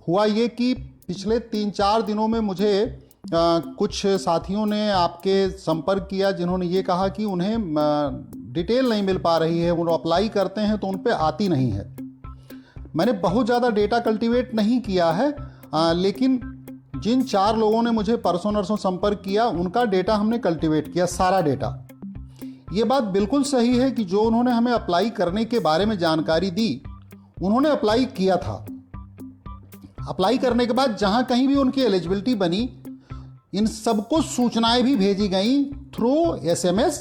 हुआ ये कि पिछले 3-4 दिनों में मुझे कुछ साथियों ने आपके संपर्क किया जिन्होंने ये कहा कि उन्हें डिटेल नहीं मिल पा रही है, वो अप्लाई करते हैं तो उन पे आती नहीं है। मैंने बहुत ज़्यादा डेटा कल्टीवेट नहीं किया है, लेकिन जिन 4 लोगों ने मुझे परसों नरसों संपर्क किया उनका डेटा हमने कल्टीवेट किया, सारा डेटा। ये बात बिल्कुल सही है कि जो उन्होंने हमें अप्लाई करने के बारे में जानकारी दी, उन्होंने अप्लाई किया था। अप्लाई करने के बाद जहां कहीं भी उनकी एलिजिबिलिटी बनी, इन सबको सूचनाएं भी भेजी गई थ्रू SMS,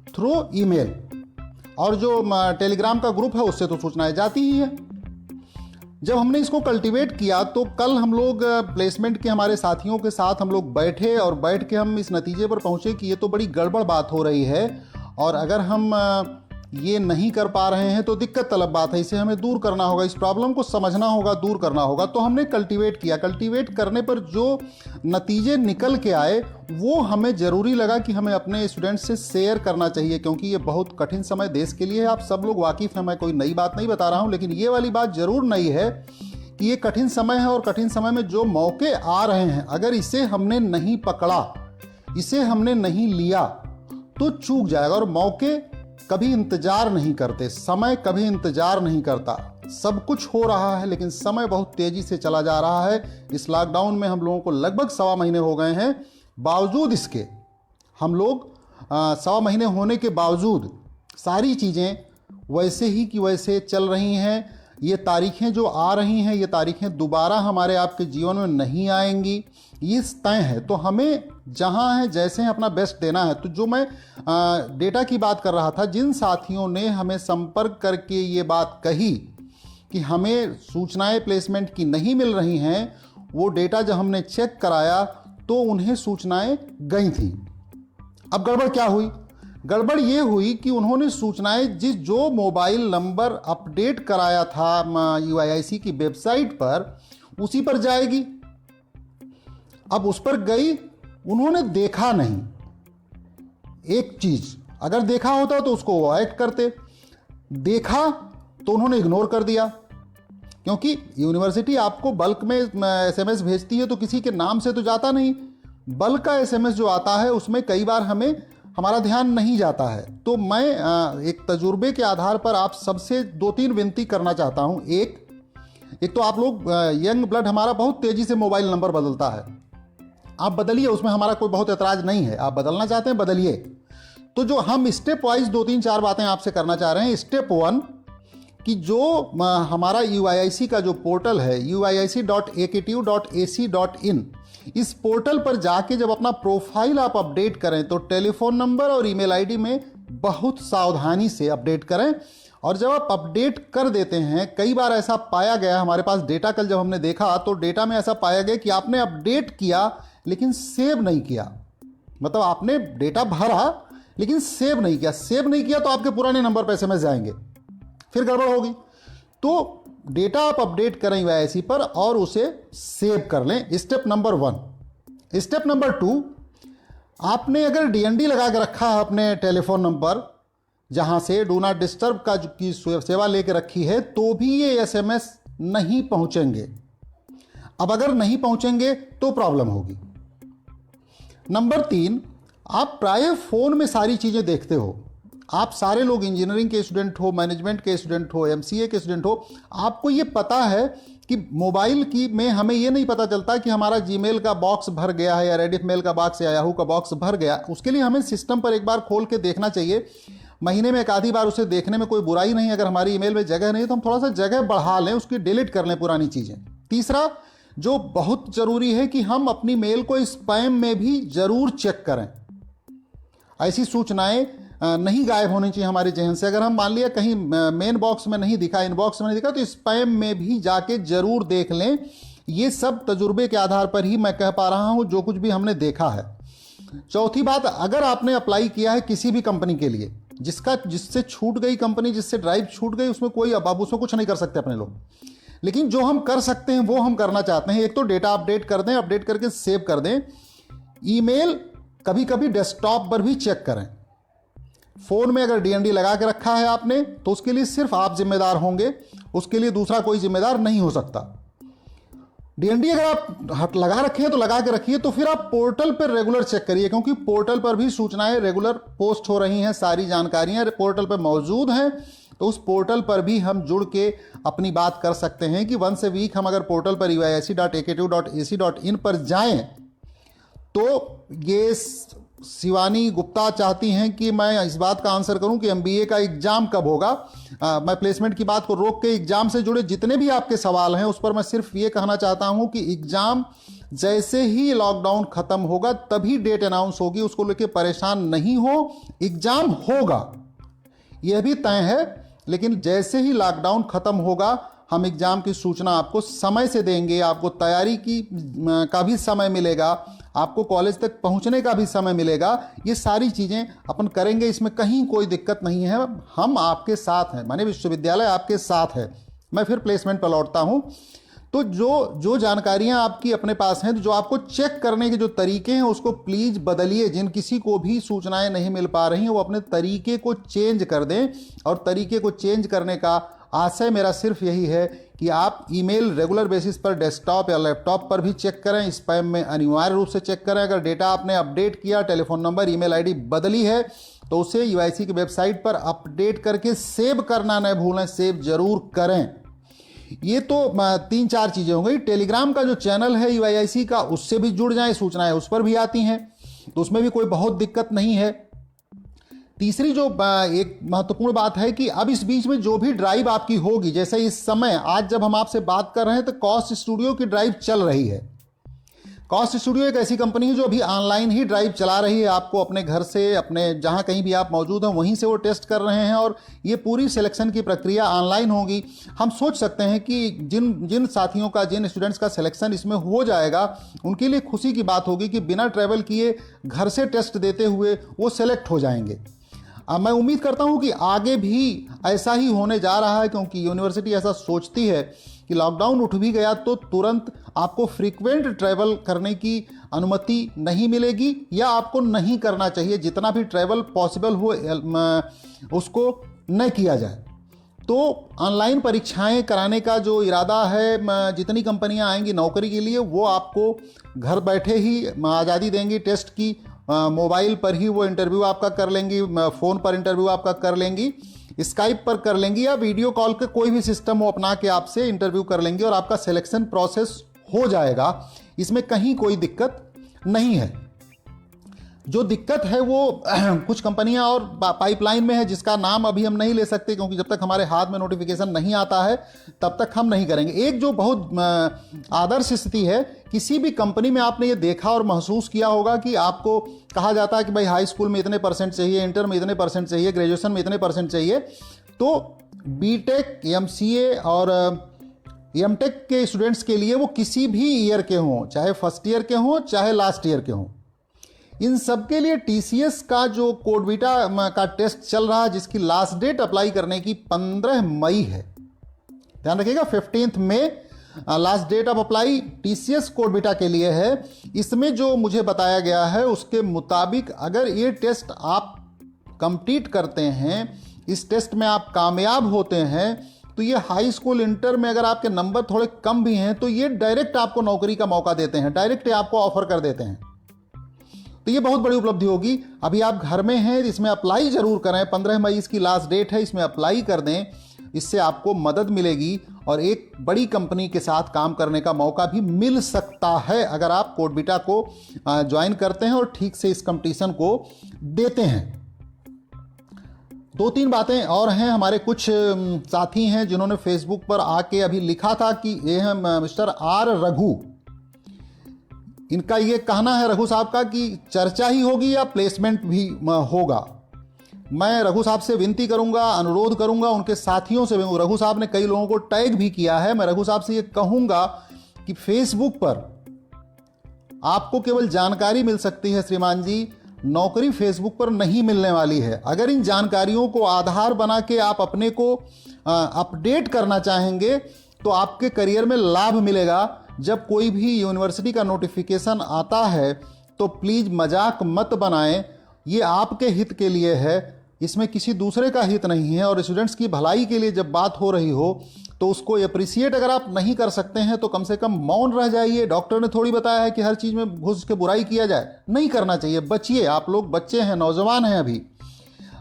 थ्रू ईमेल, और जो टेलीग्राम का ग्रुप है उससे तो सूचनाएं जाती ही है। जब हमने इसको कल्टीवेट किया तो कल हम लोग प्लेसमेंट के हमारे साथियों के साथ हम लोग बैठे और बैठ के हम इस नतीजे पर पहुंचे कि ये तो बड़ी गड़बड़ बात हो रही है, और अगर हम ये नहीं कर पा रहे हैं तो दिक्कत तलब बात है, इसे हमें दूर करना होगा, इस प्रॉब्लम को समझना होगा, दूर करना होगा। तो हमने कल्टीवेट किया। कल्टीवेट करने पर जो नतीजे निकल के आए वो हमें ज़रूरी लगा कि हमें अपने स्टूडेंट्स से शेयर करना चाहिए, क्योंकि ये बहुत कठिन समय देश के लिए है। आप सब लोग वाकिफ़ हैं, मैं कोई नई बात नहीं बता रहा हूँ, लेकिन ये वाली बात ज़रूर नई है कि ये कठिन समय है, और कठिन समय में जो मौके आ रहे हैं, अगर इसे हमने नहीं पकड़ा, इसे हमने नहीं लिया तो चूक जाएगा। और मौके कभी इंतजार नहीं करते, समय कभी इंतजार नहीं करता। सब कुछ हो रहा है लेकिन समय बहुत तेजी से चला जा रहा है। इस लॉकडाउन में हम लोगों को लगभग 1.25 महीने हो गए हैं, बावजूद इसके हम लोग 1.25 महीने होने के बावजूद सारी चीज़ें वैसे ही कि वैसे चल रही हैं। ये तारीखें जो आ रही हैं, ये तारीखें दोबारा हमारे आपके जीवन में नहीं आएंगी, ये तय है। तो हमें जहाँ है जैसे हैं अपना बेस्ट देना है। तो जो मैं डेटा की बात कर रहा था, जिन साथियों ने हमें संपर्क करके ये बात कही कि हमें सूचनाएं प्लेसमेंट की नहीं मिल रही हैं, वो डेटा जब हमने चेक कराया तो उन्हें सूचनाएं गई थी। अब गड़बड़ क्या हुई? गड़बड़ ये हुई कि उन्होंने सूचनाएं जो मोबाइल नंबर अपडेट कराया था UIIC की वेबसाइट पर, उसी पर जाएगी। अब उस पर गई, उन्होंने देखा नहीं। एक चीज अगर देखा होता तो उसको अवॉइड करते, देखा तो उन्होंने इग्नोर कर दिया। क्योंकि यूनिवर्सिटी आपको बल्क में SMS भेजती है तो किसी के नाम से तो जाता नहीं। बल्क का SMS जो आता है उसमें कई बार हमारा ध्यान नहीं जाता है। तो मैं एक तजुर्बे के आधार पर आप सबसे 2-3 विनती करना चाहता हूं। एक तो आप लोग यंग ब्लड हमारा बहुत तेजी से मोबाइल नंबर बदलता है, आप बदलिए, उसमें हमारा कोई बहुत एतराज नहीं है। आप बदलना चाहते हैं बदलिए। तो जो हम स्टेप वाइज 2-3-4 बातें आपसे करना चाह रहे हैं। स्टेप 1 कि जो हमारा UIIC का जो पोर्टल है uiic.akt.ac.in, इस पोर्टल पर जाके जब अपना प्रोफाइल आप अपडेट करें तो टेलीफोन नंबर और ईमेल आईडी में बहुत सावधानी से अपडेट करें। और जब आप अपडेट कर देते हैं, कई बार ऐसा पाया गया, हमारे पास डेटा कल जब हमने देखा तो डेटा में ऐसा पाया गया कि आपने अपडेट किया लेकिन सेव नहीं किया। मतलब आपने डेटा भरा लेकिन सेव नहीं किया। सेव नहीं किया तो आपके पुराने नंबर पर SMS जाएंगे, फिर गड़बड़ होगी। तो डेटा आप अपडेट करें UIIC पर और उसे सेव कर लें, स्टेप नंबर 1। स्टेप नंबर 2, आपने अगर DND लगा के रखा है अपने टेलीफोन नंबर जहां से डू नॉट डिस्टर्ब का की सेवा लेके रखी है, तो भी ये SMS नहीं पहुंचेंगे। अब अगर नहीं पहुंचेंगे तो प्रॉब्लम होगी। नंबर 3, आप प्रायः फोन में सारी चीजें देखते हो। आप सारे लोग इंजीनियरिंग के स्टूडेंट हो, मैनेजमेंट के स्टूडेंट हो, MCA के स्टूडेंट हो, आपको ये पता है कि मोबाइल की में हमें ये नहीं पता चलता कि हमारा जीमेल का बॉक्स भर गया है या रेडिफ मेल का बॉक्स या याहू का बॉक्स भर गया। उसके लिए हमें सिस्टम पर एक बार खोल के देखना चाहिए। महीने में एक आधी बार उसे देखने में कोई बुराई नहीं। अगर हमारी ईमेल में जगह नहीं तो हम थोड़ा सा जगह बढ़ा लें, उसकी डिलीट कर लें पुरानी चीज़ें। तीसरा जो बहुत ज़रूरी है कि हम अपनी मेल को स्पैम में भी ज़रूर चेक करें। ऐसी सूचनाएं नहीं गायब होनी चाहिए हमारे जहन से। अगर हम मान लिया कहीं मेन बॉक्स में नहीं दिखा, इनबॉक्स में नहीं दिखा, तो स्पैम में भी जाके जरूर देख लें। ये सब तजुर्बे के आधार पर ही मैं कह पा रहा हूं, जो कुछ भी हमने देखा है। चौथी बात, अगर आपने अप्लाई किया है किसी भी कंपनी के लिए, जिससे छूट गई कंपनी, जिससे ड्राइव छूट गई, उसमें कोई अब उसमें कुछ नहीं कर सकते अपने लोग। लेकिन जो हम कर सकते हैं वो हम करना चाहते हैं। एक तो डेटा अपडेट कर दें, अपडेट करके सेव कर दें। ईमेल कभी कभी डेस्कटॉप पर भी चेक करें। फोन में अगर DND लगा के रखा है आपने तो उसके लिए सिर्फ आप जिम्मेदार होंगे, उसके लिए दूसरा कोई जिम्मेदार नहीं हो सकता। डीएनडी अगर आप लगा रखे हैं तो लगा के रखिए, तो फिर आप पोर्टल पर रेगुलर चेक करिए, क्योंकि पोर्टल पर भी सूचनाएं रेगुलर पोस्ट हो रही हैं, सारी जानकारियां पोर्टल पर मौजूद हैं। तो उस पोर्टल पर भी हम जुड़ के अपनी बात कर सकते हैं कि वंस ए वीक हम अगर पोर्टल पर uic.akt2.ac.in पर जाएं, तो ये शिवानी गुप्ता चाहती हैं कि मैं इस बात का आंसर करूं कि एमबीए का एग्जाम कब होगा। मैं प्लेसमेंट की बात को रोक के एग्जाम से जुड़े जितने भी आपके सवाल हैं उस पर मैं सिर्फ ये कहना चाहता हूं कि एग्जाम जैसे ही लॉकडाउन खत्म होगा तभी डेट अनाउंस होगी, उसको लेके परेशान नहीं हो। एग्जाम होगा, यह भी तय है, लेकिन जैसे ही लॉकडाउन खत्म होगा हम एग्जाम की सूचना आपको समय से देंगे, आपको तैयारी का भी समय मिलेगा, आपको कॉलेज तक पहुंचने का भी समय मिलेगा। ये सारी चीज़ें अपन करेंगे, इसमें कहीं कोई दिक्कत नहीं है। हम आपके साथ हैं, माने विश्वविद्यालय आपके साथ है। मैं फिर प्लेसमेंट पर लौटता हूं। तो जो जानकारियां आपकी अपने पास हैं, जो आपको चेक करने के जो तरीके हैं उसको प्लीज़ बदलिए। जिन किसी को भी सूचनाएं नहीं मिल पा रही हैं वो अपने तरीके को चेंज कर दें, और तरीके को चेंज करने का आशय मेरा सिर्फ यही है कि आप ईमेल रेगुलर बेसिस पर डेस्कटॉप या लैपटॉप पर भी चेक करें, स्पैम में अनिवार्य रूप से चेक करें। अगर डेटा आपने अपडेट किया, टेलीफोन नंबर, ईमेल आईडी बदली है, तो उसे यूआईसी की वेबसाइट पर अपडेट करके सेव करना न भूलें, सेव जरूर करें। ये तो 3-4 चीज़ें हो गई। टेलीग्राम का जो चैनल है यूआईसी का, उससे भी जुड़ जाएं, सूचनाएं उस पर भी आती हैं, तो उसमें भी कोई बहुत दिक्कत नहीं है। तीसरी जो एक महत्वपूर्ण बात है कि अब इस बीच में जो भी ड्राइव आपकी होगी, जैसे इस समय आज जब हम आपसे बात कर रहे हैं तो कॉस्ट स्टूडियो की ड्राइव चल रही है। कॉस्ट स्टूडियो एक ऐसी कंपनी है जो अभी ऑनलाइन ही ड्राइव चला रही है, आपको अपने घर से, अपने जहां कहीं भी आप मौजूद हैं वहीं से वो टेस्ट कर रहे हैं, और ये पूरी सिलेक्शन की प्रक्रिया ऑनलाइन होगी। हम सोच सकते हैं कि जिन साथियों का, जिन स्टूडेंट्स का सिलेक्शन इसमें हो जाएगा, उनके लिए खुशी की बात होगी कि बिना ट्रैवल किए घर से टेस्ट देते हुए वो सेलेक्ट हो जाएंगे। मैं उम्मीद करता हूं कि आगे भी ऐसा ही होने जा रहा है, क्योंकि यूनिवर्सिटी ऐसा सोचती है कि लॉकडाउन उठ भी गया तो तुरंत आपको फ्रीक्वेंट ट्रैवल करने की अनुमति नहीं मिलेगी, या आपको नहीं करना चाहिए। जितना भी ट्रैवल पॉसिबल हो उसको न किया जाए। तो ऑनलाइन परीक्षाएं कराने का जो इरादा है, जितनी कंपनियां आएंगी नौकरी के लिए, वो आपको घर बैठे ही आज़ादी देंगी टेस्ट की। मोबाइल पर ही वो इंटरव्यू आपका कर लेंगी, फ़ोन पर इंटरव्यू आपका कर लेंगी, स्काइप पर कर लेंगी, या वीडियो कॉल के कोई भी सिस्टम वो अपना के आपसे इंटरव्यू कर लेंगी, और आपका सिलेक्शन प्रोसेस हो जाएगा। इसमें कहीं कोई दिक्कत नहीं है। जो दिक्कत है वो कुछ कंपनियां और पाइपलाइन में है, जिसका नाम अभी हम नहीं ले सकते, क्योंकि जब तक हमारे हाथ में नोटिफिकेशन नहीं आता है तब तक हम नहीं करेंगे। एक जो बहुत आदर्श स्थिति है, किसी भी कंपनी में आपने ये देखा और महसूस किया होगा कि आपको कहा जाता है कि भाई हाई स्कूल में इतने परसेंट चाहिए, इंटर में इतने परसेंट चाहिए, ग्रेजुएशन में इतने परसेंट चाहिए। तो बीटेक, एमसीए और एमटेक के स्टूडेंट्स के लिए वो किसी भी ईयर के हों, चाहे फर्स्ट ईयर के हों चाहे लास्ट ईयर के हों, इन सब के लिए टीसीएस का जो कोडविटा का टेस्ट चल रहा है, जिसकी लास्ट डेट अप्लाई करने की 15 मई है। ध्यान रखिएगा, 15 मई last date of apply TCS CodeVita के लिए है। इसमें जो मुझे बताया गया है उसके मुताबिक अगर ये टेस्ट आप कंप्लीट करते हैं, इस टेस्ट में आप कामयाब होते हैं, तो ये हाई स्कूल, इंटर में अगर आपके नंबर थोड़े कम भी हैं तो ये डायरेक्ट आपको नौकरी का मौका देते हैं, डायरेक्ट आपको ऑफर कर देते हैं। तो ये बहुत बड़ी उपलब्धि होगी। अभी आप घर में हैं, इसमें अप्लाई जरूर करें। 15 मई इसकी लास्ट डेट है, इसमें अप्लाई कर दें, इससे आपको मदद मिलेगी और एक बड़ी कंपनी के साथ काम करने का मौका भी मिल सकता है अगर आप कोडविटा को ज्वाइन करते हैं और ठीक से इस कंपटीशन को देते हैं। 2-3 बातें और हैं। हमारे कुछ साथी हैं जिन्होंने फेसबुक पर आके अभी लिखा था कि ये है मिस्टर आर रघु। इनका ये कहना है रघु साहब का कि चर्चा ही होगी या प्लेसमेंट भी होगा। मैं रघु साहब से विनती करूंगा, अनुरोध करूंगा, उनके साथियों से भी। रघु साहब ने कई लोगों को टैग भी किया है। मैं रघु साहब से ये कहूंगा कि फेसबुक पर आपको केवल जानकारी मिल सकती है श्रीमान जी, नौकरी फेसबुक पर नहीं मिलने वाली है। अगर इन जानकारियों को आधार बना के आप अपने को अपडेट करना चाहेंगे तो आपके करियर में लाभ मिलेगा। जब कोई भी यूनिवर्सिटी का नोटिफिकेशन आता है तो प्लीज़ मजाक मत बनाएं, ये आपके हित के लिए है, इसमें किसी दूसरे का हित नहीं है। और स्टूडेंट्स की भलाई के लिए जब बात हो रही हो तो उसको अप्रिसिएट अगर आप नहीं कर सकते हैं तो कम से कम मौन रह जाइए। डॉक्टर ने थोड़ी बताया है कि हर चीज़ में घुस के बुराई किया जाए, नहीं करना चाहिए। बचिए, आप लोग बच्चे हैं, नौजवान हैं अभी।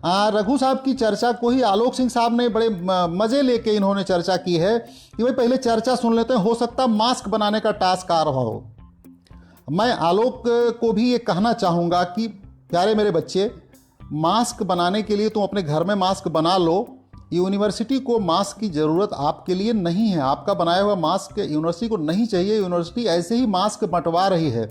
रघु साहब की चर्चा को ही आलोक सिंह साहब ने बड़े मज़े लेके इन्होंने चर्चा की है कि भाई पहले चर्चा सुन लेते हैं, हो सकता मास्क बनाने का टास्क आ रहा हो। मैं आलोक को भी ये कहना चाहूँगा कि प्यारे मेरे बच्चे, मास्क बनाने के लिए तुम अपने घर में मास्क बना लो। यूनिवर्सिटी को मास्क की ज़रूरत आपके लिए नहीं है, आपका बनाया हुआ मास्क यूनिवर्सिटी को नहीं चाहिए। यूनिवर्सिटी ऐसे ही मास्क बंटवा रही है।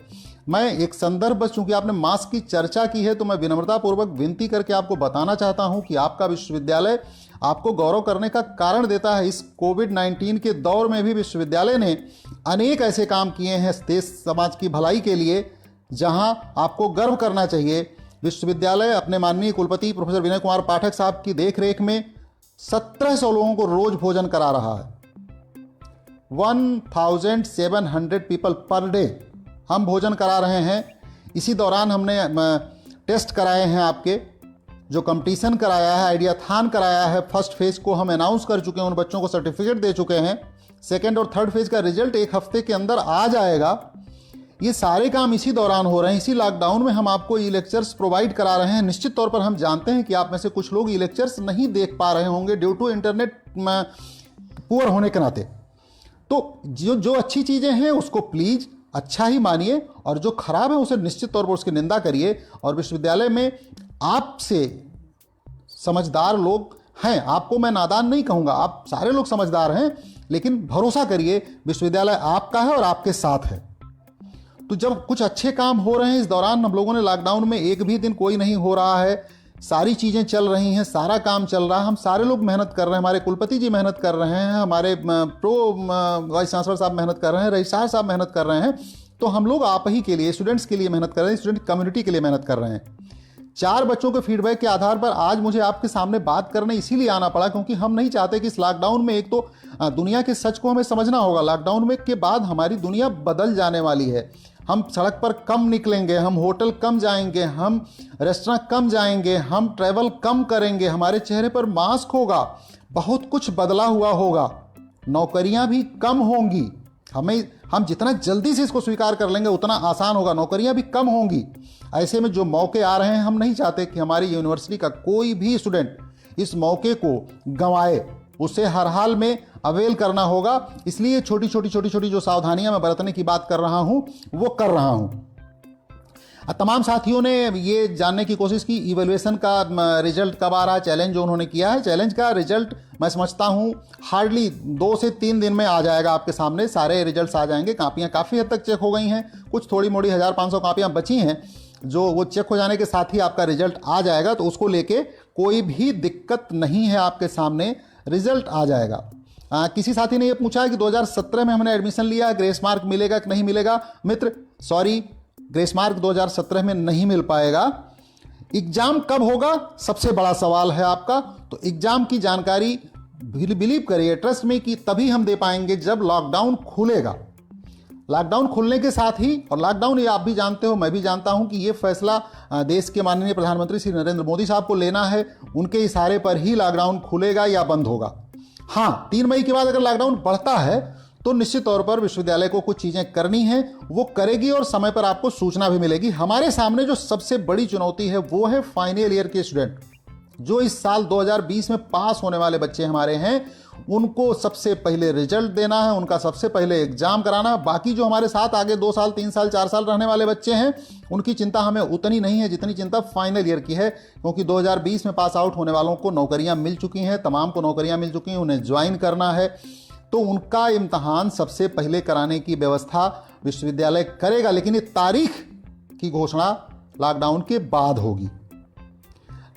मैं एक संदर्भ, बस चूंकि आपने मास्क की चर्चा की है तो मैं विनम्रतापूर्वक विनती करके आपको बताना चाहता हूं कि आपका विश्वविद्यालय आपको गौरव करने का कारण देता है। इस कोविड-19 के दौर में भी विश्वविद्यालय ने अनेक ऐसे काम किए हैं देश समाज की भलाई के लिए, जहां आपको गर्व करना चाहिए। विश्वविद्यालय अपने माननीय कुलपति प्रोफेसर विनय कुमार पाठक साहब की देखरेख में 1700 लोगों को रोज भोजन करा रहा है। 1700 पीपल पर डे हम भोजन करा रहे हैं। इसी दौरान हमने टेस्ट कराए हैं, आपके जो कंपटीशन कराया है, आइडियाथॉन कराया है। फर्स्ट फेज को हम अनाउंस कर चुके हैं, उन बच्चों को सर्टिफिकेट दे चुके हैं। सेकेंड और थर्ड फेज का रिजल्ट एक हफ्ते के अंदर आ जाएगा। ये सारे काम इसी दौरान हो रहे हैं। इसी लॉकडाउन में हम आपको ई लेक्चर्स प्रोवाइड करा रहे हैं। निश्चित तौर पर हम जानते हैं कि आप में से कुछ लोग ई लेक्चर्स नहीं देख पा रहे होंगे ड्यू टू इंटरनेट पुअर होने के नाते। तो जो अच्छी चीज़ें हैं उसको प्लीज़ अच्छा ही मानिए, और जो खराब है उसे निश्चित तौर पर उसकी निंदा करिए। और विश्वविद्यालय में आपसे समझदार लोग हैं, आपको मैं नादान नहीं कहूँगा, आप सारे लोग समझदार हैं, लेकिन भरोसा करिए विश्वविद्यालय आपका है और आपके साथ है। तो जब कुछ अच्छे काम हो रहे हैं इस दौरान, हम लोगों ने लॉकडाउन में एक भी दिन कोई नहीं हो रहा है, सारी चीज़ें चल रही हैं, सारा काम चल रहा है, हम सारे लोग मेहनत कर रहे हैं, हमारे कुलपति जी मेहनत कर रहे हैं, हमारे प्रो वाइस चांसलर साहब मेहनत कर रहे हैं, रजिस्ट्रार साहब मेहनत कर रहे हैं। तो हम लोग आप ही के लिए, स्टूडेंट्स के लिए मेहनत कर रहे हैं, स्टूडेंट कम्युनिटी के लिए मेहनत कर रहे हैं। 4 बच्चों के फीडबैक के आधार पर आज मुझे आपके सामने बात करने इसीलिए आना पड़ा क्योंकि हम नहीं चाहते कि इस लॉकडाउन में, एक तो दुनिया के सच को हमें समझना होगा, लॉकडाउन में के बाद हमारी दुनिया बदल जाने वाली है। हम सड़क पर कम निकलेंगे, हम होटल कम जाएंगे, हम रेस्टोरेंट कम जाएंगे, हम ट्रैवल कम करेंगे, हमारे चेहरे पर मास्क होगा, बहुत कुछ बदला हुआ होगा, नौकरियां भी कम होंगी। हम जितना जल्दी से इसको स्वीकार कर लेंगे उतना आसान होगा, नौकरियां भी कम होंगी। ऐसे में जो मौके आ रहे हैं, हम नहीं चाहते कि हमारी यूनिवर्सिटी का कोई भी स्टूडेंट इस मौके को गंवाए, उसे हर हाल में अवेल करना होगा। इसलिए छोटी छोटी जो सावधानियां मैं बरतने की बात कर रहा हूं वो कर रहा हूं। तमाम साथियों ने ये जानने की कोशिश की इवैल्यूएशन का रिजल्ट कब आ रहा है, चैलेंज जो उन्होंने किया है। चैलेंज का रिजल्ट मैं समझता हूं हार्डली 2 से 3 दिन में आ जाएगा, आपके सामने सारे रिजल्ट्स आ जाएंगे। कापियां काफ़ी हद तक चेक हो गई हैं, कुछ थोड़ी मोड़ी 1500 कापियां बची हैं, जो वो चेक हो जाने के साथ ही आपका रिजल्ट आ जाएगा। तो उसको लेके कोई भी दिक्कत नहीं है, आपके सामने रिजल्ट आ जाएगा। किसी साथी ने ये पूछा है कि 2017 में हमने एडमिशन लिया, ग्रेस मार्क मिलेगा कि नहीं मिलेगा। मित्र, सॉरी, ग्रेस मार्क 2017 में नहीं मिल पाएगा। एग्जाम कब होगा सबसे बड़ा सवाल है आपका। तो एग्जाम की जानकारी बिलीव करिए, ट्रस्ट में, कि तभी हम दे पाएंगे जब लॉकडाउन खुलेगा। लॉकडाउन खुलने के साथ ही, और लॉकडाउन ये आप भी जानते हो, मैं भी जानता हूं कि ये फैसला देश के माननीय प्रधानमंत्री श्री नरेंद्र मोदी साहब को लेना है। उनके इशारे पर ही लॉकडाउन खुलेगा या बंद होगा। हाँ, 3 मई के बाद अगर लॉकडाउन बढ़ता है तो निश्चित तौर पर विश्वविद्यालय को कुछ चीज़ें करनी है, वो करेगी और समय पर आपको सूचना भी मिलेगी। हमारे सामने जो सबसे बड़ी चुनौती है वो है फाइनल ईयर के स्टूडेंट, जो इस साल 2020 में पास होने वाले बच्चे हमारे हैं। उनको सबसे पहले रिजल्ट देना है, उनका सबसे पहले एग्जाम कराना है। बाकी जो हमारे साथ आगे 2 साल 3 साल 4 साल रहने वाले बच्चे हैं, उनकी चिंता हमें उतनी नहीं है जितनी चिंता फाइनल ईयर की है, क्योंकि 2020 में पास आउट होने वालों को नौकरियां मिल चुकी हैं, तमाम को नौकरियां मिल चुकी हैं, उन्हें ज्वाइन करना है। तो उनका इम्तहान सबसे पहले कराने की व्यवस्था विश्वविद्यालय करेगा, लेकिन ये तारीख की घोषणा लॉकडाउन के बाद होगी।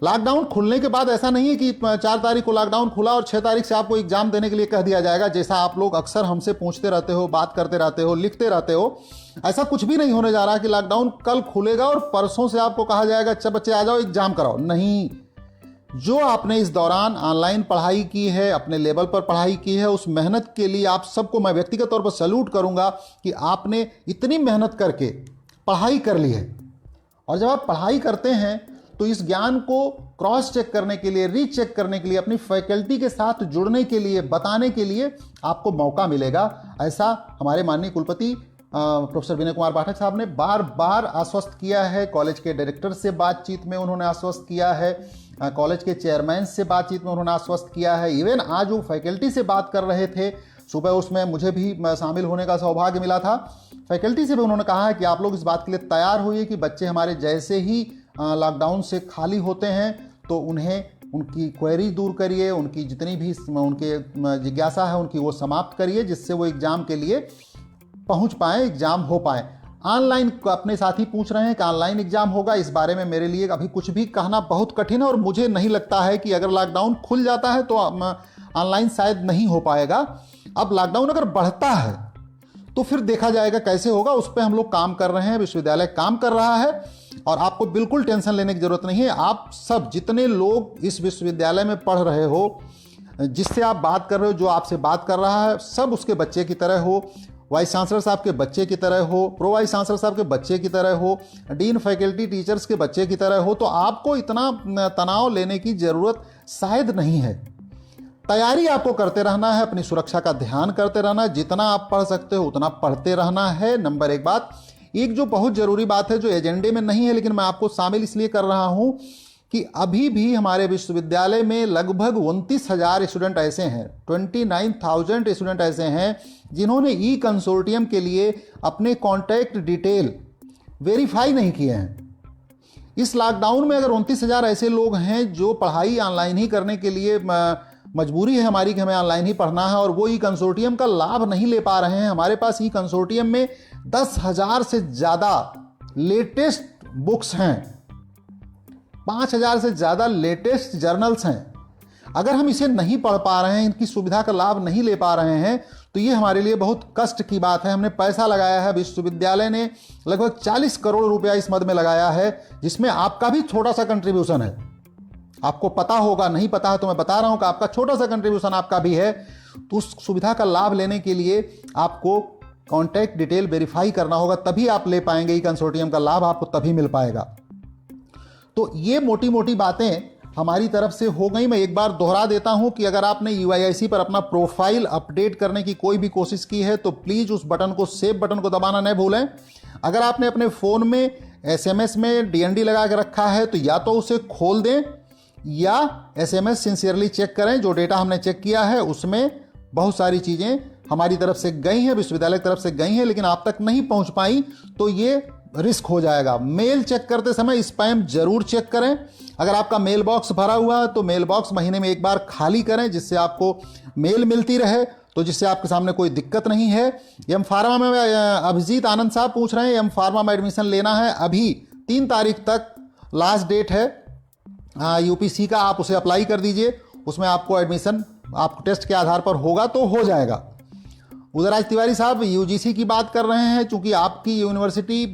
लॉकडाउन खुलने के बाद ऐसा नहीं है कि 4 तारीख को लॉकडाउन खुला और 6 तारीख से आपको एग्जाम देने के लिए कह दिया जाएगा, जैसा आप लोग अक्सर हमसे पूछते रहते हो, बात करते रहते हो, लिखते रहते हो। ऐसा कुछ भी नहीं होने जा रहा कि लॉकडाउन कल खुलेगा और परसों से आपको कहा जाएगा अच्छा बच्चे आ जाओ एग्जाम कराओ। नहीं, जो आपने इस दौरान ऑनलाइन पढ़ाई की है, अपने लेवल पर पढ़ाई की है, उस मेहनत के लिए आप सबको मैं व्यक्तिगत तौर पर सैल्यूट करूंगा कि आपने इतनी मेहनत करके पढ़ाई कर ली है। और जब आप पढ़ाई करते हैं तो इस ज्ञान को क्रॉस चेक करने के लिए, रीचेक करने के लिए, अपनी फैकल्टी के साथ जुड़ने के लिए, बताने के लिए आपको मौका मिलेगा। ऐसा हमारे माननीय कुलपति प्रोफेसर विनय कुमार पाठक साहब ने बार बार आश्वस्त किया है। कॉलेज के डायरेक्टर से बातचीत में उन्होंने आश्वस्त किया है, कॉलेज के चेयरमैन से बातचीत में उन्होंने आश्वस्त किया है। इवन आज वो फैकल्टी से बात कर रहे थे सुबह, उसमें मुझे भी शामिल होने का सौभाग्य मिला था। फैकल्टी से भी उन्होंने कहा है कि आप लोग इस बात के लिए तैयार होइए कि बच्चे हमारे जैसे ही लॉकडाउन से खाली होते हैं तो उन्हें उनकी क्वेरी दूर करिए, उनकी जितनी भी उनके जिज्ञासा है उनकी वो समाप्त करिए, जिससे वो एग्ज़ाम के लिए पहुंच पाए, एग्जाम हो पाए। ऑनलाइन अपने साथी पूछ रहे हैं कि ऑनलाइन एग्जाम होगा, इस बारे में मेरे लिए अभी कुछ भी कहना बहुत कठिन है और मुझे नहीं लगता है कि अगर लॉकडाउन खुल जाता है तो ऑनलाइन शायद नहीं हो पाएगा। अब लॉकडाउन अगर बढ़ता है तो फिर देखा जाएगा कैसे होगा, उस पर हम लोग काम कर रहे हैं, विश्वविद्यालय काम कर रहा है और आपको बिल्कुल टेंशन लेने की जरूरत नहीं है। आप सब जितने लोग इस विश्वविद्यालय में पढ़ रहे हो, जिससे आप बात कर रहे हो, जो आपसे बात कर रहा है, सब उसके बच्चे की तरह हो, वाइस चांसलर साहब के बच्चे की तरह हो, प्रो वाइस चांसलर साहब के बच्चे की तरह हो, डीन फैकल्टी टीचर्स के बच्चे की तरह हो, तो आपको इतना तनाव लेने की ज़रूरत शायद नहीं है। तैयारी आपको करते रहना है, अपनी सुरक्षा का ध्यान करते रहना है, जितना आप पढ़ सकते हो उतना पढ़ते रहना है। नंबर एक बात, एक जो बहुत ज़रूरी बात है जो एजेंडे में नहीं है लेकिन मैं आपको शामिल इसलिए कर रहा हूँ कि अभी भी हमारे विश्वविद्यालय में लगभग 29,000 स्टूडेंट ऐसे हैं, 29,000 स्टूडेंट ऐसे हैं जिन्होंने ई कंसोर्टियम के लिए अपने कॉन्टैक्ट डिटेल वेरीफाई नहीं किए हैं। इस लॉकडाउन में अगर 29,000 ऐसे लोग हैं जो पढ़ाई ऑनलाइन ही करने के लिए मजबूरी है हमारी कि हमें ऑनलाइन ही पढ़ना है और वो ई कंसोर्टियम का लाभ नहीं ले पा रहे हैं। हमारे पास ई कंसोर्टियम में 10,000 से ज़्यादा लेटेस्ट बुक्स हैं, 5,000 से ज़्यादा लेटेस्ट जर्नल्स हैं। अगर हम इसे नहीं पढ़ पा रहे हैं, इनकी सुविधा का लाभ नहीं ले पा रहे हैं, तो ये हमारे लिए बहुत कष्ट की बात है। हमने पैसा लगाया है, विश्वविद्यालय ने लगभग 40 करोड़ रुपया इस मद में लगाया है, जिसमें आपका भी छोटा सा कंट्रीब्यूशन है। आपको पता होगा, नहीं पता है तो मैं बता रहा हूं कि आपका छोटा सा कंट्रीब्यूशन आपका भी है। तो उस सुविधा का लाभ लेने के लिए आपको कॉन्टैक्ट डिटेल वेरीफाई करना होगा, तभी आप ले पाएंगे। ई कंसोर्टियम का लाभ आपको तभी मिल पाएगा। तो ये मोटी मोटी बातें हमारी तरफ से हो गई। मैं एक बार दोहरा देता हूं कि अगर आपने UIIC पर अपना प्रोफाइल अपडेट करने की कोई भी कोशिश की है तो प्लीज़ उस बटन को, सेव बटन को दबाना न भूलें। अगर आपने अपने फ़ोन में SMS में DND लगा के रखा है तो या तो उसे खोल दें या SMS सिंसियरली चेक करें। जो डेटा हमने चेक किया है उसमें बहुत सारी चीज़ें हमारी तरफ से गई हैं, विश्वविद्यालय की तरफ से गई हैं, लेकिन आप तक नहीं पहुंच पाई, तो ये रिस्क हो जाएगा। मेल चेक करते समय स्पैम जरूर चेक करें। अगर आपका मेल बॉक्स भरा हुआ है तो मेल बॉक्स महीने में एक बार खाली करें, जिससे आपको मेल मिलती रहे, तो जिससे आपके सामने कोई दिक्कत नहीं है। एम फार्मा में अभिजीत आनंद साहब पूछ रहे हैं, एम फार्मा में एडमिशन लेना है, अभी 3 तारीख तक लास्ट डेट है UPC का, आप उसे अप्लाई कर दीजिए। उसमें आपको एडमिशन आपको टेस्ट के आधार पर होगा तो हो जाएगा। उदयराज तिवारी साहब UGC की बात कर रहे हैं, चूंकि आपकी यूनिवर्सिटी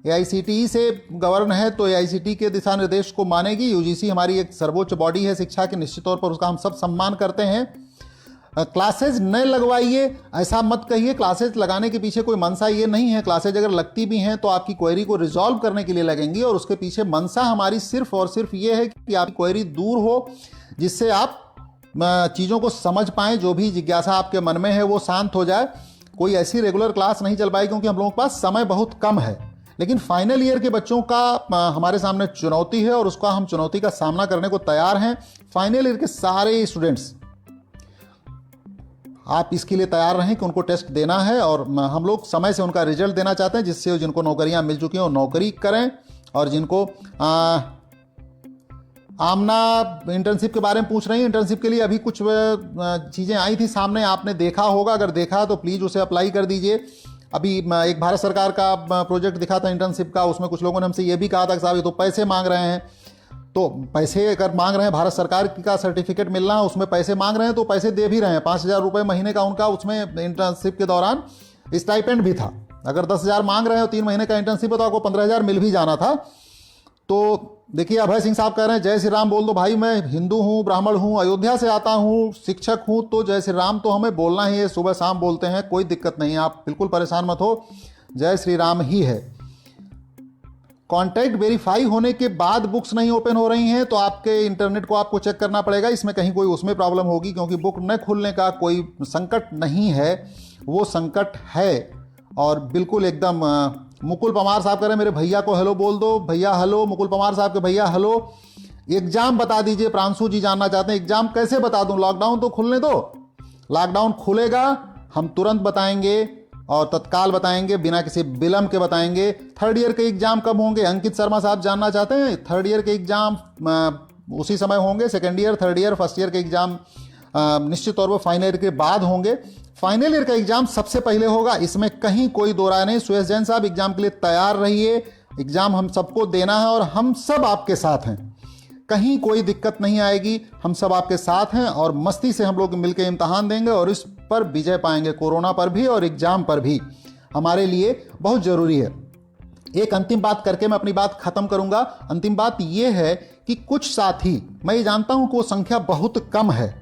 AICTE से गवर्न है तो AICTE के दिशा निर्देश को मानेगी। UGC हमारी एक सर्वोच्च बॉडी है शिक्षा की, निश्चित तौर पर उसका हम सब सम्मान करते हैं। क्लासेज न लगवाइए ऐसा मत कहिए, क्लासेज लगाने के पीछे कोई मंशा ये नहीं है। क्लासेज अगर लगती भी हैं तो आपकी क्वेरी को रिजॉल्व करने के लिए लगेंगी, और उसके पीछे मंशा हमारी सिर्फ और सिर्फ ये है कि आपकी क्वेरी दूर हो, जिससे आप चीज़ों को समझ पाएँ, जो भी जिज्ञासा आपके मन में है वो शांत हो जाए। कोई ऐसी रेगुलर क्लास नहीं चल पाएगी क्योंकि हम लोगों के पास समय बहुत कम है। लेकिन फाइनल ईयर के बच्चों का हमारे सामने चुनौती है और उसका हम चुनौती का सामना करने को तैयार हैं। फाइनल ईयर के सारे स्टूडेंट्स, आप इसके लिए तैयार रहें कि उनको टेस्ट देना है और हम लोग समय से उनका रिजल्ट देना चाहते हैं, जिससे जिनको नौकरियां मिल चुकी हैं वो नौकरी करें, और जिनको आमना इंटर्नशिप के बारे में पूछ रही हैं, इंटर्नशिप के लिए अभी कुछ चीज़ें आई थी सामने, आपने देखा होगा, अगर देखा तो प्लीज़ उसे अप्लाई कर दीजिए। अभी एक भारत सरकार का प्रोजेक्ट दिखा था इंटर्नशिप का, उसमें कुछ लोगों ने हमसे ये भी कहा था कि साहब ये तो पैसे मांग रहे हैं। तो पैसे अगर मांग रहे हैं, भारत सरकार का सर्टिफिकेट मिलना है, उसमें पैसे मांग रहे हैं तो पैसे दे भी रहे हैं। 5,000 रुपये महीने का उनका उसमें इंटर्नशिप के दौरान स्टाइपेंड भी था। अगर 10,000 मांग रहे हो 3 महीने का इंटर्नशिप है तो आपको 15,000 मिल भी जाना था। तो देखिए, अभय सिंह साहब कह रहे हैं जय श्री राम बोल दो। भाई मैं हिंदू हूँ, ब्राह्मण हूँ, अयोध्या से आता हूँ, शिक्षक हूँ, तो जय श्री राम तो हमें बोलना ही है, सुबह शाम बोलते हैं, कोई दिक्कत नहीं है, आप बिल्कुल परेशान मत हो, जय श्री राम ही है। कॉन्टैक्ट वेरीफाई होने के बाद बुक्स नहीं ओपन हो रही हैं तो आपके इंटरनेट को आपको चेक करना पड़ेगा, इसमें कहीं कोई उसमें प्रॉब्लम होगी, क्योंकि बुक न खुलने का कोई संकट नहीं है, वो संकट है। और बिल्कुल एकदम मुकुल पमार साहब कह रहे हैं मेरे भैया को हेलो बोल दो, भैया हेलो, मुकुल पमार साहब के भैया हेलो। एग्जाम बता दीजिए, प्रांशु जी जानना चाहते हैं एग्जाम कैसे बता दूं, लॉकडाउन तो खुलने दो, लॉकडाउन खुलेगा हम तुरंत बताएंगे और तत्काल बताएंगे, बिना किसी विलंब के बताएंगे। थर्ड ईयर के एग्जाम कब होंगे, अंकित शर्मा साहब जानना चाहते हैं। थर्ड ईयर के एग्जाम उसी समय होंगे, second year, third year, first year के एग्जाम निश्चित तौर पर फाइनल ईयर के बाद होंगे। फाइनल ईयर का एग्जाम सबसे पहले होगा, इसमें कहीं कोई दो राय नहीं। सुरेश जैन साहब एग्जाम के लिए तैयार रहिए, एग्जाम हम सबको देना है और हम सब आपके साथ हैं, कहीं कोई दिक्कत नहीं आएगी, हम सब आपके साथ हैं और मस्ती से हम लोग मिलकर इम्तहान देंगे और इस पर विजय पाएंगे, कोरोना पर भी और एग्जाम पर भी। हमारे लिए बहुत जरूरी है। एक अंतिम बात करके मैं अपनी बात खत्म करूंगा। अंतिम बात यह है कि कुछ साथी, मैं ये जानता हूं कि वो संख्या बहुत कम है,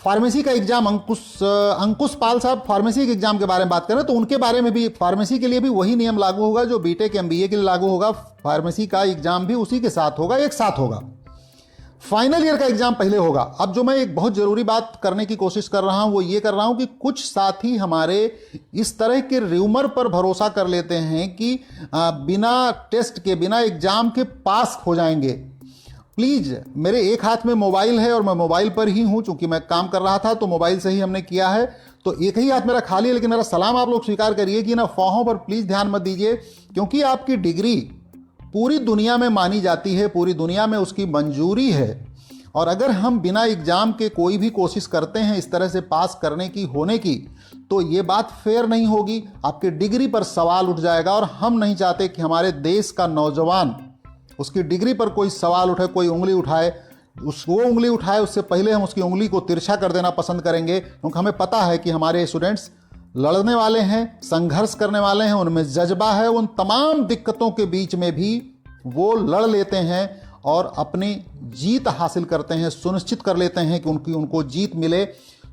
फार्मेसी का एग्जाम, अंकुश पाल साहब फार्मेसी के एग्जाम के बारे में बात करें तो उनके बारे में भी, फार्मेसी के लिए भी वही नियम लागू होगा जो बीटेक एमबीए के लिए लागू होगा, फार्मेसी का एग्जाम भी उसी के साथ होगा, एक साथ होगा। फाइनल ईयर का एग्जाम पहले होगा। अब जो मैं एक बहुत जरूरी बात करने की कोशिश कर रहा हूं वो ये कर रहा हूं कि कुछ साथी हमारे इस तरह के र्यूमर पर भरोसा कर लेते हैं कि बिना टेस्ट के, बिना एग्जाम के पास हो जाएंगे। प्लीज, मेरे एक हाथ में मोबाइल है और मैं मोबाइल पर ही हूं, चूंकि मैं काम कर रहा था तो मोबाइल से ही हमने किया है, तो एक ही हाथ मेरा खाली है, लेकिन मेरा सलाम आप लोग स्वीकार करिए कि ना अफवाहों पर प्लीज ध्यान मत दीजिए, क्योंकि आपकी डिग्री पूरी दुनिया में मानी जाती है, पूरी दुनिया में उसकी मंजूरी है। और अगर हम बिना एग्जाम के कोई भी कोशिश करते हैं इस तरह से पास करने की, होने की, तो ये बात फेयर नहीं होगी, आपके डिग्री पर सवाल उठ जाएगा। और हम नहीं चाहते कि हमारे देश का नौजवान उसकी डिग्री पर कोई सवाल उठे, कोई उंगली उठाए, वो उंगली उठाए उससे पहले हम उसकी उंगली को तिरछा कर देना पसंद करेंगे, क्योंकि हमें पता है कि हमारे स्टूडेंट्स लड़ने वाले हैं, संघर्ष करने वाले हैं, उनमें जज्बा है, उन तमाम दिक्कतों के बीच में भी वो लड़ लेते हैं और अपनी जीत हासिल करते हैं, सुनिश्चित कर लेते हैं कि उनको जीत मिले।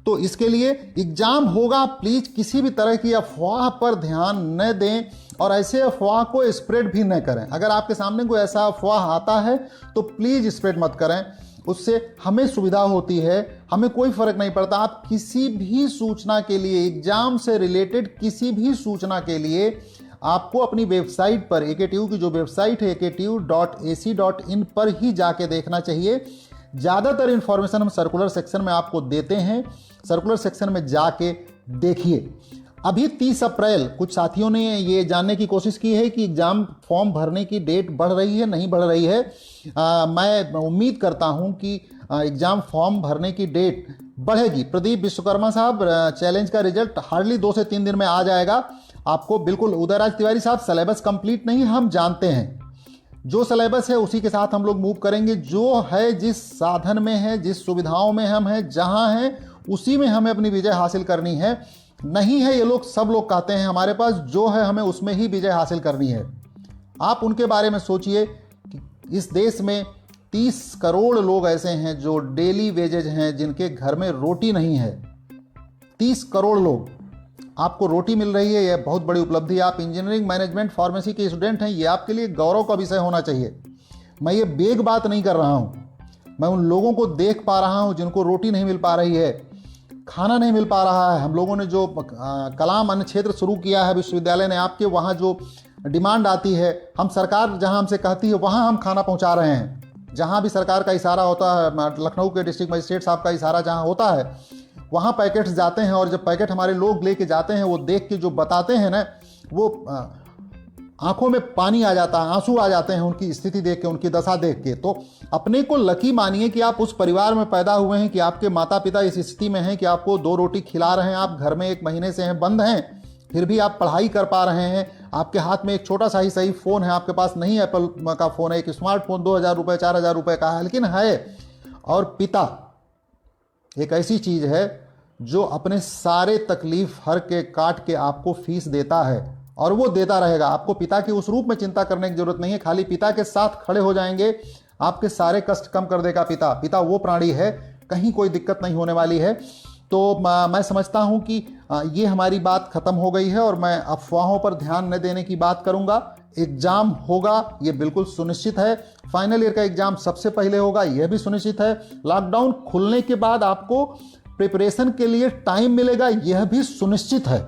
तो इसके लिए एग्जाम होगा, प्लीज किसी भी तरह की अफवाह पर ध्यान न दें और ऐसे अफवाह को स्प्रेड भी न करें। अगर आपके सामने कोई ऐसा अफवाह आता है तो प्लीज स्प्रेड मत करें, उससे हमें सुविधा होती है, हमें कोई फर्क नहीं पड़ता। आप किसी भी सूचना के लिए, एग्जाम से रिलेटेड किसी भी सूचना के लिए आपको अपनी वेबसाइट पर, AKTU की जो वेबसाइट है aktu.ac.in पर ही जाके देखना चाहिए। ज़्यादातर इंफॉर्मेशन हम सर्कुलर सेक्शन में आपको देते हैं, सर्कुलर सेक्शन में जाके देखिए। अभी 30 अप्रैल कुछ साथियों ने ये जानने की कोशिश की है कि एग्ज़ाम फॉर्म भरने की डेट बढ़ रही है, नहीं बढ़ रही है। मैं उम्मीद करता हूं कि एग्ज़ाम फॉर्म भरने की डेट बढ़ेगी। प्रदीप विश्वकर्मा साहब, चैलेंज का रिजल्ट हार्डली 2 से 3 दिन में आ जाएगा आपको। बिल्कुल उदयराज तिवारी साहब, सिलेबस कंप्लीट नहीं, हम जानते हैं जो सिलेबस है उसी के साथ हम लोग मूव करेंगे। जो है, जिस साधन में है, जिस सुविधाओं में हम हैं, जहां हैं, उसी में हमें अपनी विजय हासिल करनी है। नहीं है, ये लोग सब लोग कहते हैं हमारे पास जो है हमें उसमें ही विजय हासिल करनी है। आप उनके बारे में सोचिए कि इस देश में 30 करोड़ लोग ऐसे हैं जो डेली वेजेज हैं, जिनके घर में रोटी नहीं है। 30 करोड़ लोग, आपको रोटी मिल रही है, यह बहुत बड़ी उपलब्धि है। आप इंजीनियरिंग, मैनेजमेंट, फार्मेसी के स्टूडेंट हैं, ये आपके लिए गौरव का विषय होना चाहिए। मैं ये बेग बात नहीं कर रहा हूँ, मैं उन लोगों को देख पा रहा हूँ जिनको रोटी नहीं मिल पा रही है, खाना नहीं मिल पा रहा है। हम लोगों ने जो कलाम अन्न क्षेत्र शुरू किया है विश्वविद्यालय ने, आपके वहाँ जो डिमांड आती है, हम सरकार जहाँ हमसे कहती है वहाँ हम खाना पहुँचा रहे हैं। जहाँ भी सरकार का इशारा होता है, लखनऊ के डिस्ट्रिक्ट मजिस्ट्रेट साहब का इशारा जहाँ होता है, वहाँ पैकेट्स जाते हैं और जब पैकेट हमारे लोग लेके जाते हैं, वो देख के जो बताते हैं ना, वो आंखों में पानी आ जाता है, आंसू आ जाते हैं उनकी स्थिति देख के, उनकी दशा देख के। तो अपने को लकी मानिए कि आप उस परिवार में पैदा हुए हैं, कि आपके माता पिता इस स्थिति में हैं कि आपको 2 रोटी खिला रहे हैं, आप घर में 1 महीने से हैं, बंद हैं, फिर भी आप पढ़ाई कर पा रहे हैं। आपके हाथ में एक छोटा सा ही सही फ़ोन है, आपके पास नहीं एप्पल का फ़ोन है, एक स्मार्टफोन 2000 रुपये 4000 रुपये का है, लेकिन है। और पिता एक ऐसी चीज़ है जो अपने सारे तकलीफ हर के काट के आपको फीस देता है और वो देता रहेगा। आपको पिता की उस रूप में चिंता करने की जरूरत नहीं है, खाली पिता के साथ खड़े हो जाएंगे, आपके सारे कष्ट कम कर देगा पिता। पिता वो प्राणी है, कहीं कोई दिक्कत नहीं होने वाली है। तो मैं समझता हूं कि ये हमारी बात खत्म हो गई है और मैं अफवाहों पर ध्यान न देने की बात करूंगा। एग्जाम होगा, ये बिल्कुल सुनिश्चित है। फाइनल ईयर का एग्जाम सबसे पहले होगा, यह भी सुनिश्चित है। लॉकडाउन खुलने के बाद आपको प्रिपरेशन के लिए टाइम मिलेगा, यह भी सुनिश्चित है।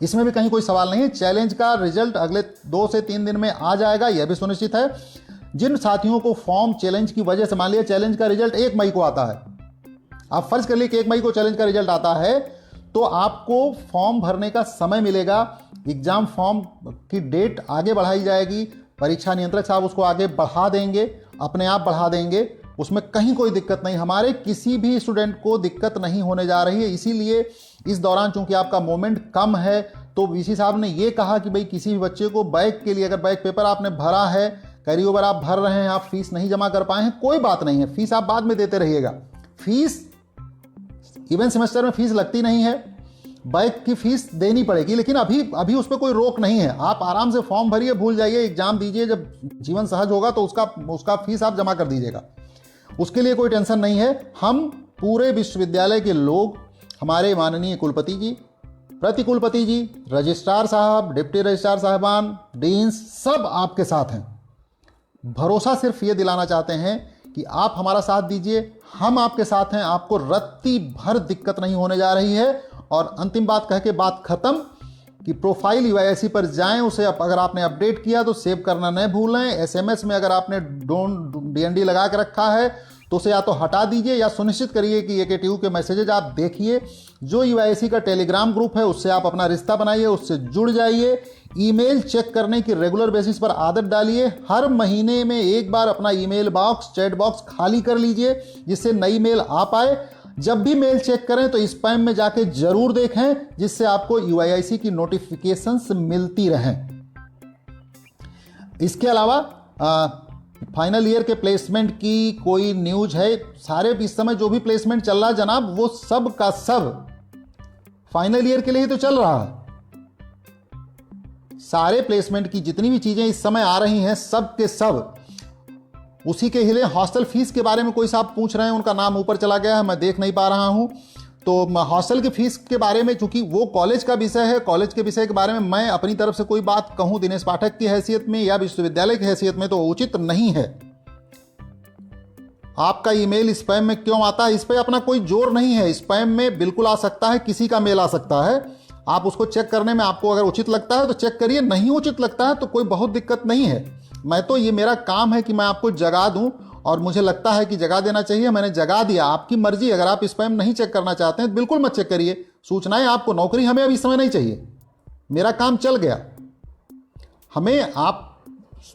इसमें भी कहीं कोई सवाल नहीं है। चैलेंज का रिजल्ट अगले 2 से 3 दिन में आ जाएगा, यह भी सुनिश्चित है। जिन साथियों को फॉर्म चैलेंज की वजह से, मान लिया चैलेंज का रिजल्ट 1 मई को आता है, आप फर्ज कर लिए कि 1 मई को चैलेंज का रिजल्ट आता है, तो आपको फॉर्म भरने का समय मिलेगा। एग्जाम फॉर्म की डेट आगे बढ़ाई जाएगी, परीक्षा नियंत्रक साहब उसको आगे बढ़ा देंगे, अपने आप बढ़ा देंगे, उसमें कहीं कोई दिक्कत नहीं, हमारे किसी भी स्टूडेंट को दिक्कत नहीं होने जा रही है। इसीलिए इस दौरान चूंकि आपका मोमेंट कम है, तो वीसी साहब ने ये कहा कि भाई किसी भी बच्चे को बैक के लिए, अगर बैक पेपर आपने भरा है, कैरी ओवर आप भर रहे हैं, आप फीस नहीं जमा कर पाए हैं, कोई बात नहीं है, फीस आप बाद में देते रहिएगा। फीस इवेंट सेमेस्टर में फीस लगती नहीं है, बैक की फीस देनी पड़ेगी, लेकिन अभी उस पर कोई रोक नहीं है। आप आराम से फॉर्म भरिए, भूल जाइए, एग्जाम दीजिए, जब जीवन सहज होगा तो उसका फीस आप जमा कर दीजिएगा, उसके लिए कोई टेंशन नहीं है। हम पूरे विश्वविद्यालय के लोग, हमारे माननीय कुलपति जी, प्रति कुलपति जी, रजिस्ट्रार साहब, डिप्टी रजिस्ट्रार साहबान, डीन्स, सब आपके साथ हैं। भरोसा सिर्फ ये दिलाना चाहते हैं कि आप हमारा साथ दीजिए, हम आपके साथ हैं, आपको रत्ती भर दिक्कत नहीं होने जा रही है। और अंतिम बात कह के बात खत्म कि प्रोफाइल यूआईएससी पर जाएं, उसे अगर आपने अपडेट किया तो सेव करना न भूलें। एसएमएस में अगर आपने डीएनडी लगा के रखा है तो उसे या तो हटा दीजिए या सुनिश्चित करिए कि एकेटीयू के मैसेजेज आप देखिए। जो यूआईएससी का टेलीग्राम ग्रुप है उससे आप अपना रिश्ता बनाइए, उससे जुड़ जाइए। ईमेल चेक करने की रेगुलर बेसिस पर आदत डालिए। हर महीने में एक बार अपना ईमेल बॉक्स, चैट बॉक्स खाली कर लीजिए, जिससे नई मेल आ पाए। जब भी मेल चेक करें तो स्पैम में जाके जरूर देखें, जिससे आपको यूआईएससी की नोटिफिकेशंस मिलती रहें। इसके अलावा फाइनल ईयर के प्लेसमेंट की कोई न्यूज है? सारे इस समय जो भी प्लेसमेंट चल रहा है जनाब, वो सब का सब फाइनल ईयर के लिए ही तो चल रहा है। सारे प्लेसमेंट की जितनी भी चीजें इस समय आ रही हैं, सब के सब उसी के हिले। हॉस्टल फीस के बारे में कोई साहब पूछ रहे हैं, उनका नाम ऊपर चला गया है, मैं देख नहीं पा रहा हूं। तो हॉस्टल की फीस के बारे में, चूंकि वो कॉलेज का विषय है, कॉलेज के विषय के बारे में मैं अपनी तरफ से कोई बात कहूं दिनेश पाठक की हैसियत में या विश्वविद्यालय की हैसियत में तो उचित नहीं है। आपका ईमेल स्पैम में क्यों आता है, इस पर अपना कोई जोर नहीं है। स्पैम में बिल्कुल आ सकता है, किसी का मेल आ सकता है। आप उसको चेक करने में आपको अगर उचित लगता है तो चेक करिए, नहीं उचित लगता है तो कोई बहुत दिक्कत नहीं है। मैं तो, ये मेरा काम है कि मैं आपको जगा दूं और मुझे लगता है कि जगा देना चाहिए, मैंने जगा दिया। आपकी मर्जी, अगर आप स्पैम नहीं चेक करना चाहते हैं बिल्कुल मत चेक करिए। सूचनाएं आपको, नौकरी हमें अब इस समय नहीं चाहिए, मेरा काम चल गया। हमें आप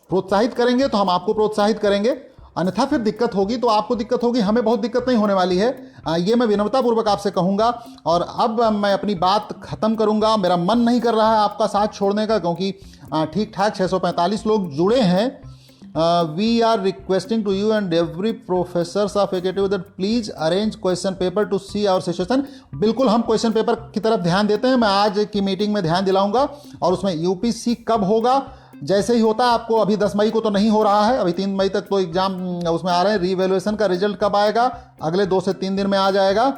प्रोत्साहित करेंगे तो हम आपको प्रोत्साहित करेंगे, अन्यथा फिर दिक्कत होगी तो आपको दिक्कत होगी, हमें बहुत दिक्कत नहीं होने वाली है। ये मैं विनम्रतापूर्वक आपसे कहूँगा। और अब मैं अपनी बात खत्म करूँगा। मेरा मन नहीं कर रहा है आपका साथ छोड़ने का, क्योंकि ठीक ठाक 645 लोग जुड़े हैं। We are requesting to you and every professors of AKTU that please arrange question paper to see our situation. बिल्कुल हम क्वेश्चन पेपर की तरफ ध्यान देते हैं। मैं आज की मीटिंग में ध्यान दिलाऊंगा और उसमें यूपीसी कब होगा, जैसे ही होता है आपको, अभी 10 मई को तो नहीं हो रहा है, अभी 3 मई तक तो एग्जाम उसमें आ रहे हैं। रीवैल्यूएशन का रिजल्ट कब आएगा, अगले 2 से 3 दिन में आ जाएगा।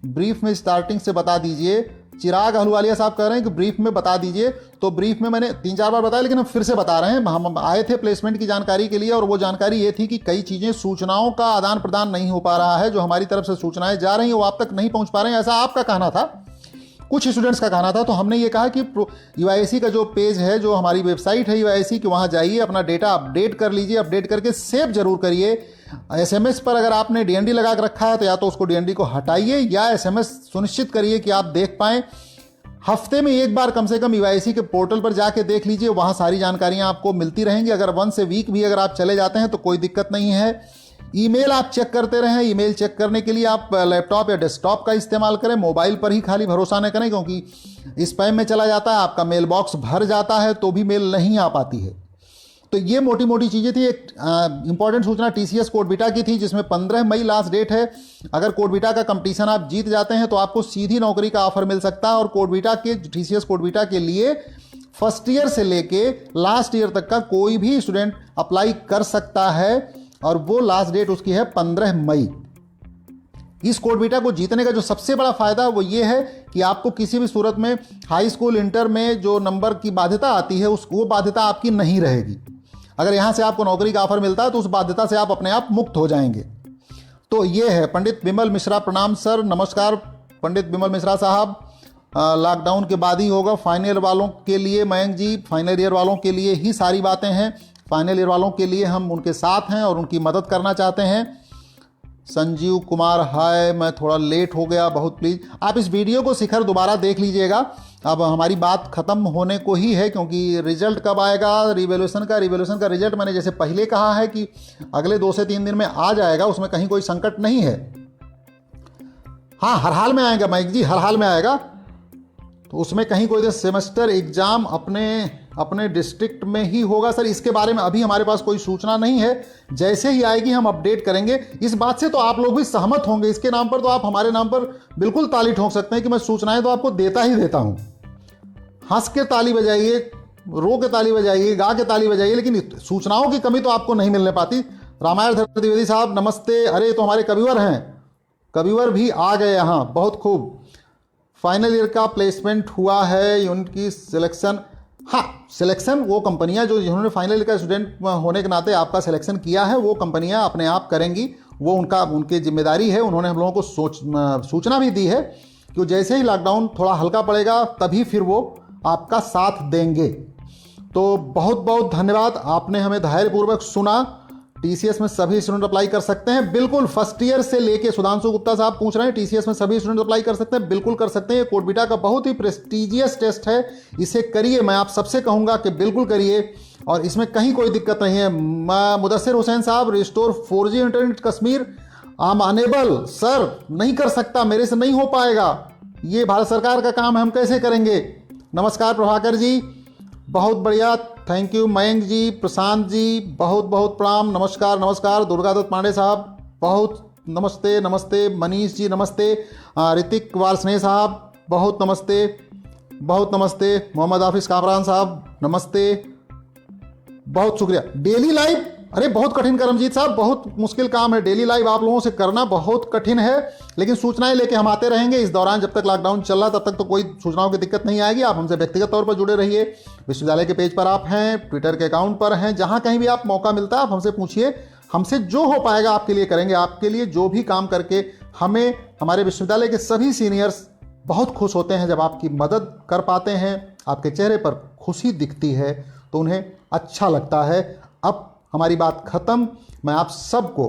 ब्रीफ में स्टार्टिंग से बता दीजिए। चिराग अहलुवालिया साहब कह रहे हैं कि ब्रीफ में बता दीजिए, तो ब्रीफ में मैंने 3-4 बार बताया, लेकिन हम फिर से बता रहे हैं। हम आए थे प्लेसमेंट की जानकारी के लिए और वो जानकारी ये थी कि कई चीज़ें, सूचनाओं का आदान प्रदान नहीं हो पा रहा है। जो हमारी तरफ से सूचनाएं जा रही हैं वो आप तक नहीं पहुंच पा रहे हैं, ऐसा आपका कहना था, कुछ स्टूडेंट्स का कहना था। तो हमने ये कहा कि यूआईएससी का जो पेज है, जो हमारी वेबसाइट है यूआईएससी की, वहाँ जाइए, अपना डेटा अपडेट कर लीजिए। अपडेट करके सेव जरूर करिए। एसएमएस पर अगर आपने डीएनडी लगा के रखा है तो या तो उसको डीएनडी को हटाइए या एसएमएस सुनिश्चित करिए कि आप देख पाएँ। हफ्ते में एक बार कम से कम यूआईएससी के पोर्टल पर जाके देख लीजिए, वहाँ सारी जानकारियाँ आपको मिलती रहेंगी। अगर वंस ए वीक भी अगर आप चले जाते हैं तो कोई दिक्कत नहीं है। ईमेल आप चेक करते रहें। ईमेल चेक करने के लिए आप लैपटॉप या डेस्कटॉप का इस्तेमाल करें, मोबाइल पर ही खाली भरोसा न करें, क्योंकि स्पैम में चला जाता है, आपका मेल बॉक्स भर जाता है तो भी मेल नहीं आ पाती है। तो ये मोटी मोटी चीज़ें थी। एक इंपॉर्टेंट सूचना टीसीएस कोटबिटा की थी, जिसमें 15 मई लास्ट डेट है। अगर कोटबिटा का कंपटीशन आप जीत जाते हैं तो आपको सीधी नौकरी का ऑफर मिल सकता है। और कोटबिटा के, टीसीएस कोटबिटा के लिए फर्स्ट ईयर से लेके लास्ट ईयर तक का कोई भी स्टूडेंट अप्लाई कर सकता है और वो लास्ट डेट उसकी है 15 मई। इस कोड बीटा को जीतने का जो सबसे बड़ा फायदा वो ये है कि आपको किसी भी सूरत में हाई स्कूल इंटर में जो नंबर की बाध्यता आती है वो बाध्यता आपकी नहीं रहेगी। अगर यहाँ से आपको नौकरी का ऑफर मिलता है तो उस बाध्यता से आप अपने आप मुक्त हो जाएंगे। तो ये है पंडित बिमल मिश्रा। प्रणाम सर, नमस्कार पंडित बिमल मिश्रा साहब। लॉकडाउन के बाद ही होगा फाइनल वालों के लिए। मयंक जी, फाइनल ईयर वालों के लिए ही सारी बातें हैं। फाइनल ईयर वालों के लिए हम उनके साथ हैं और उनकी मदद करना चाहते हैं। संजीव कुमार, हाय, मैं थोड़ा लेट हो गया, बहुत प्लीज़ आप इस वीडियो को शिखर दोबारा देख लीजिएगा। अब हमारी बात ख़त्म होने को ही है, क्योंकि रिजल्ट कब आएगा रिवोल्यूशन का रिजल्ट मैंने जैसे पहले कहा है कि अगले 2 से 3 दिन में आ जाएगा, उसमें कहीं कोई संकट नहीं है। हाँ, हर हाल में आएगा माइक जी, हर हाल में आएगा। तो उसमें कहीं कोई सेमेस्टर एग्जाम अपने डिस्ट्रिक्ट में ही होगा सर, इसके बारे में अभी हमारे पास कोई सूचना नहीं है। जैसे ही आएगी हम अपडेट करेंगे। इस बात से तो आप लोग भी सहमत होंगे, इसके नाम पर तो आप हमारे नाम पर बिल्कुल ताली ठोक सकते हैं कि मैं सूचनाएं तो आपको देता ही देता हूं। हंस के ताली बजाइए, रो के ताली बजाइए, गा के ताली बजाइए, लेकिन सूचनाओं की कमी तो आपको नहीं मिलने पाती। रामायण धर द्विवेदी साहब नमस्ते। अरे तो हमारे कविवर हैं, कविवर भी आ गए यहाँ, बहुत खूब। फाइनल ईयर का प्लेसमेंट हुआ है, उनकी सिलेक्शन। हाँ, सिलेक्शन वो कंपनियां जिन्होंने फाइनल ईयर का स्टूडेंट होने के नाते आपका सिलेक्शन किया है वो कंपनियां अपने आप करेंगी, वो उनकी जिम्मेदारी है। उन्होंने हम लोगों को सूचना भी दी है कि जैसे ही लॉकडाउन थोड़ा हल्का पड़ेगा तभी फिर वो आपका साथ देंगे। तो बहुत बहुत धन्यवाद, आपने हमें धैर्यपूर्वक सुना। टीसीएस में सभी स्टूडेंट अप्लाई कर सकते हैं, बिल्कुल फर्स्ट ईयर से लेके। सुधांशु गुप्ता साहब पूछ रहे हैं टीसीएस में सभी स्टूडेंट अप्लाई कर सकते हैं, बिल्कुल कर सकते हैं। ये कोड बीटा का बहुत ही प्रेस्टिजियस टेस्ट है, इसे करिए। मैं आप सबसे कहूंगा कि बिल्कुल करिए और इसमें कहीं कोई दिक्कत नहीं है। मुदस्सिर हुसैन साहब, restore 4G internet Kashmir, I am unable sir, नहीं कर सकता, मेरे से नहीं हो पाएगा, ये भारत सरकार का काम है, हम कैसे करेंगे। नमस्कार प्रभाकर जी, बहुत बढ़िया, थैंक यू। मयंक जी, प्रशांत जी, बहुत बहुत प्रणाम, नमस्कार नमस्कार। दुर्गादत्त पांडे साहब, बहुत नमस्ते नमस्ते। मनीष जी नमस्ते। ऋतिक वारस्ने साहब बहुत नमस्ते, बहुत नमस्ते। मोहम्मद हाफिज कामरान साहब नमस्ते, बहुत शुक्रिया। डेली लाइव, अरे बहुत कठिन करमजीत साहब, बहुत मुश्किल काम है। डेली लाइव आप लोगों से करना बहुत कठिन है, लेकिन सूचनाएं लेके हम आते रहेंगे। इस दौरान जब तक लॉकडाउन चल रहा तब तक तो कोई सूचनाओं की दिक्कत नहीं आएगी। आप हमसे व्यक्तिगत तौर पर जुड़े रहिए, विश्वविद्यालय के पेज पर आप हैं, ट्विटर के अकाउंट पर हैं, जहां कहीं भी आप मौका मिलता है आप हमसे पूछिए। हमसे जो हो पाएगा आपके लिए करेंगे। आपके लिए जो भी काम करके हमें, हमारे विश्वविद्यालय के सभी सीनियर्स बहुत खुश होते हैं जब आपकी मदद कर पाते हैं, आपके चेहरे पर खुशी दिखती है तो उन्हें अच्छा लगता है। अब हमारी बात खत्म। मैं आप सबको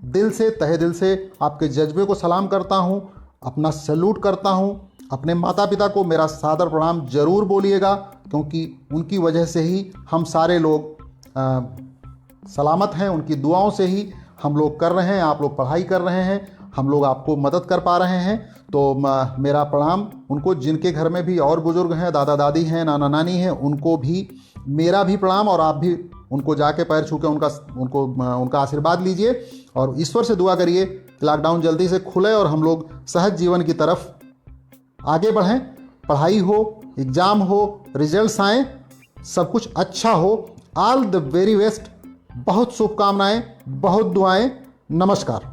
दिल से, तहे दिल से आपके जज्बे को सलाम करता हूं, अपना सैल्यूट करता हूं। अपने माता पिता को मेरा सादर प्रणाम जरूर बोलिएगा, क्योंकि उनकी वजह से ही हम सारे लोग सलामत हैं, उनकी दुआओं से ही हम लोग कर रहे हैं, आप लोग पढ़ाई कर रहे हैं, हम लोग आपको मदद कर पा रहे हैं। तो मेरा प्रणाम उनको, जिनके घर में भी और बुजुर्ग हैं, दादा दादी हैं, नाना नानी हैं, उनको भी मेरा भी प्रणाम। और आप भी उनको जाके पैर छू के उनका आशीर्वाद लीजिए और ईश्वर से दुआ करिए कि लॉकडाउन जल्दी से खुले और हम लोग सहज जीवन की तरफ आगे बढ़ें। पढ़ाई हो, एग्ज़ाम हो, रिजल्ट्स आएँ, सब कुछ अच्छा हो। ऑल द वेरी बेस्ट, बहुत शुभकामनाएं, बहुत दुआएं। नमस्कार।